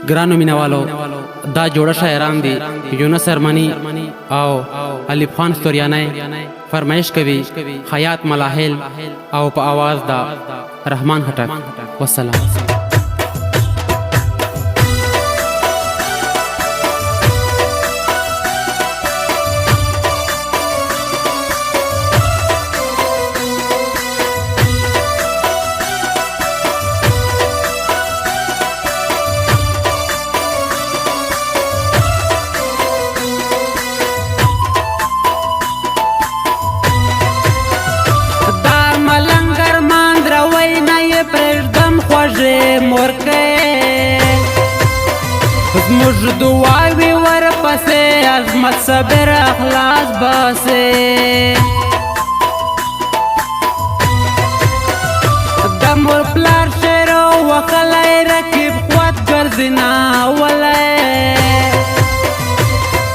ګرانو مینوالو دا جوړه شاعران دي یونس ارمنی او الف خان ستوریانی فرمایش کوي حیات ملاحل او په आवाज دا رحمان هټک والسلام. زموږ دعاوې ورپسې عظمت صبر اخلاص باسې د مور پلار شعر وکلی رقیب قوت ګرځي ناولی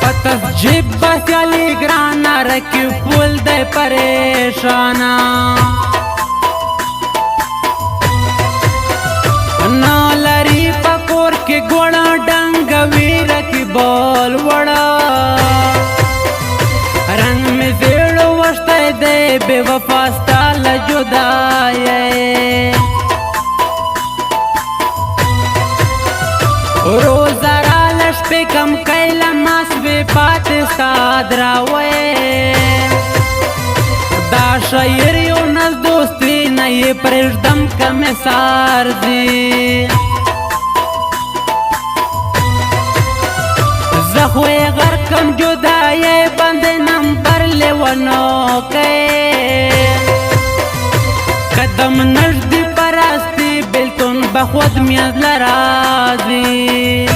په تسجیب بسیالي ګرانه رقیب پول دی پریشانه نه لري په کور کې ګوړه ډنګوي رقیبال وړه رنګ مې زیړ وشتی دی بې وفا ستا له جدایۍ روزه راله شپې کم کی له ناستې پاتې ستا دراوی دا شاعر یونس دوستي نه یې پرېږدم که مې سار ځي زه خو یې غر کم جدایۍ باندې نمبر لیونو کوي قدم نږدې په راستي بېلتون به خود میاز له راځي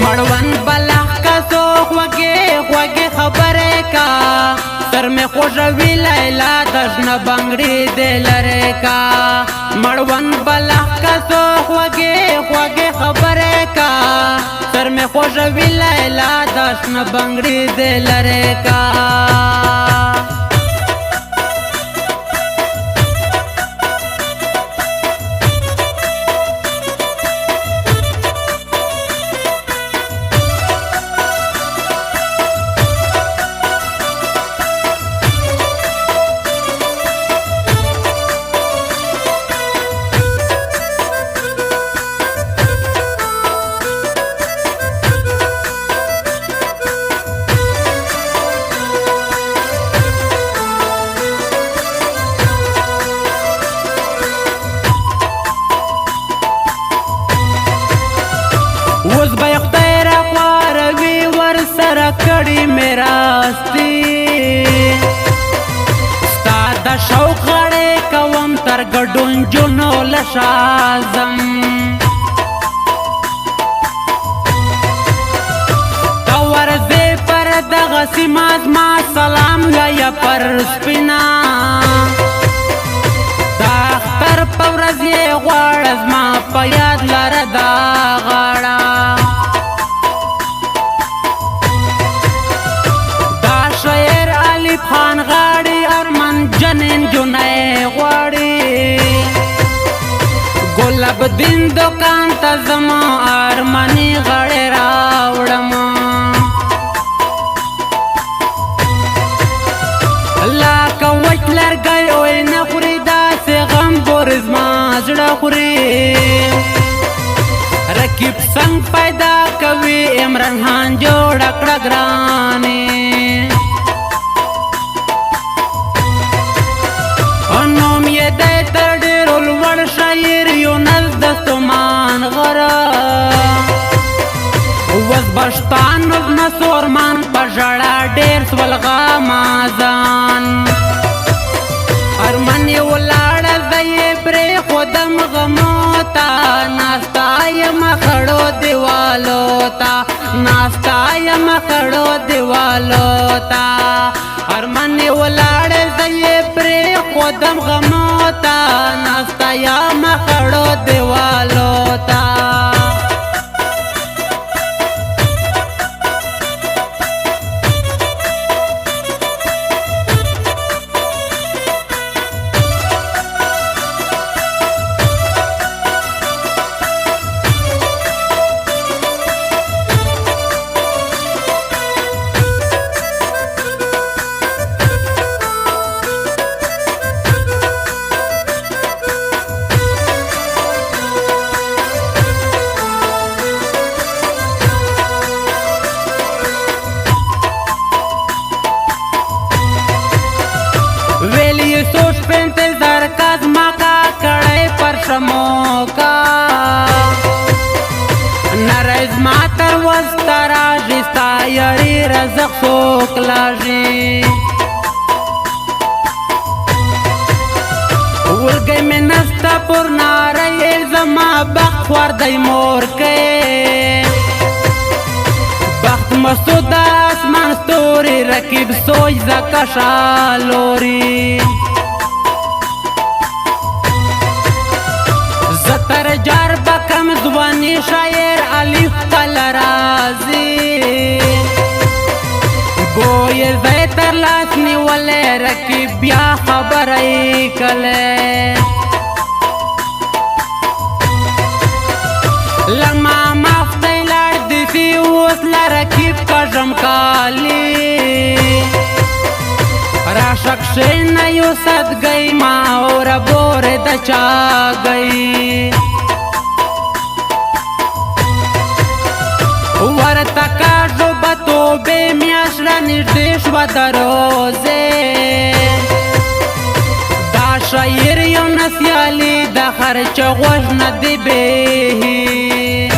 مړوند بلخ کسو خوږې خوږې خبرې کا سر میں خوشوی لیلا دشن بنگڑی دے لرے کا مڑون بلخ کسو خوگے خوگے خبرے کا سر میں خوشوی لیلا دشن بنگڑی دے لرے کا اوس به خدای راخواروي ورسره کړي مې راستي ستا د شوق غړې کوم تر ګډون جونو له شازم ته ورځې پر دغه سیمه زما سلام وایه پر سپینه د اختر په ورځ یې غواړه زما په یاد لره دا غاړه خان غاړي ارمن جنین جنۍ غواړي ګلاب دین دکان ته زما ارمني غړې راوړم لکه وچ لرګی اوی نه خوري داسې غم ګور زما زړه خوري رقیب څنګ پیدا کوي عمران خان جوړه کړه ګرانې نوم یې دی تر ډېرو لوړ شاعر یونس دستمان غره اوس به شته نظمه سورمان په ژړا ډېر سول غمازان ارمن یې ولاړه زه یې پرېښودم غمو ته ناسته یمه خړو دیوالو ته ناسته یمه خړو دیوالو ته ارمن یې ولاړه زه یې خودم غمو تا ناستا یا مخړو دیوالو تا رزق څوک لاږي ورګی مې نسته پر ناره زما بخت خور دی مور کې بخت مسود اسمان ستوري رکیب سوچ زکه شالوري زتر جار بکم زوانی شاعر الف کل رازی بوی زیتر لاس نیولی رکیب بیا خبری کلی لما مفتی لار دیسی اوس لرکیب کجم کالی راشک شین یو صد گئی ما اور بور دچا گئی ورتکا جو بتو بے میاشلا نردیش و دروزے دا شایر یو نسیالی دا خرچ غوش ندی بیهی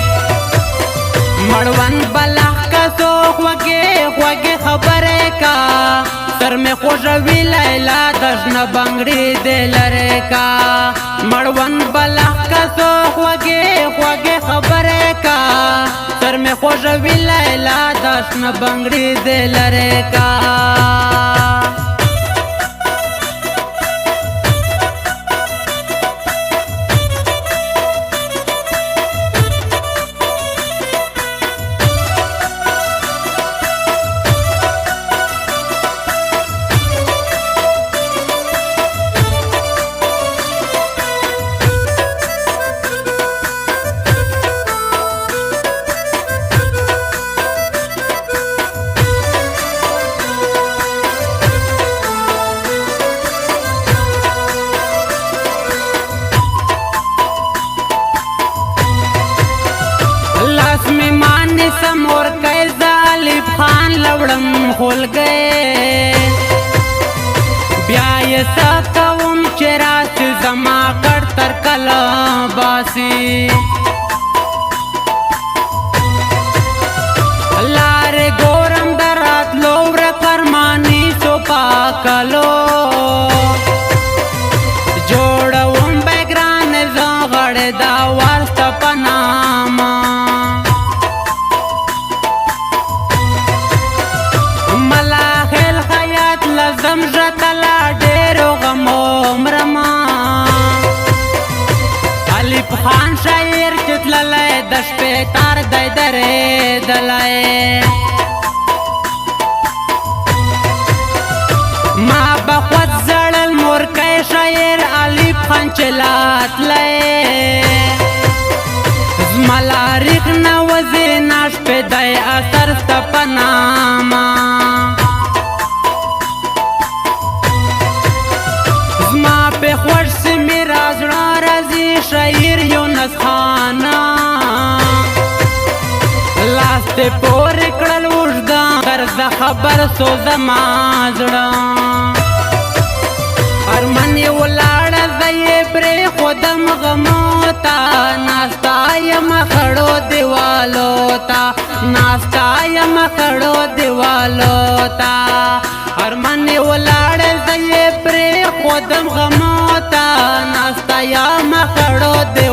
مڑون بلخ کا سو خوگے خبرے کا سر میں خوشوی لیلا دشن بنگڑی دلرے کا مڑون بلخ کا سو خوگے خبرے کا سر میں خوشوی لیلا دشن بنگڑی دلرے کا سمور کئی ظالب خان لوڑم خول گئے بیائی سکوم چراس زما کر تر کلا باسی لارے گورم درات لور فرمانی سو پاکلو جوڑوم بیگران زغڑ دا واسطہ پناما زمجتلا ډیرو غمو مرما الف خان شاعر چتللای د شپې تار دی درې دلای ما بخوت زړل مورکای شاعر الف خان چلات لای زملاریخ نوزی ناش په دای اثر ستپناما زما په خوش سی میرا زړه راځي شاعر یونس خانا لاس ته پور کړل وژدا درځ خبر سو زما زړه ارمن ولاړ زې پر خودم غموتا ناستا یم خړو دیوالو تا ناستا یم خړو دیوالو تا ارمن ولاړ زې پر خودم غموتا ناستا یم خړو دیوالو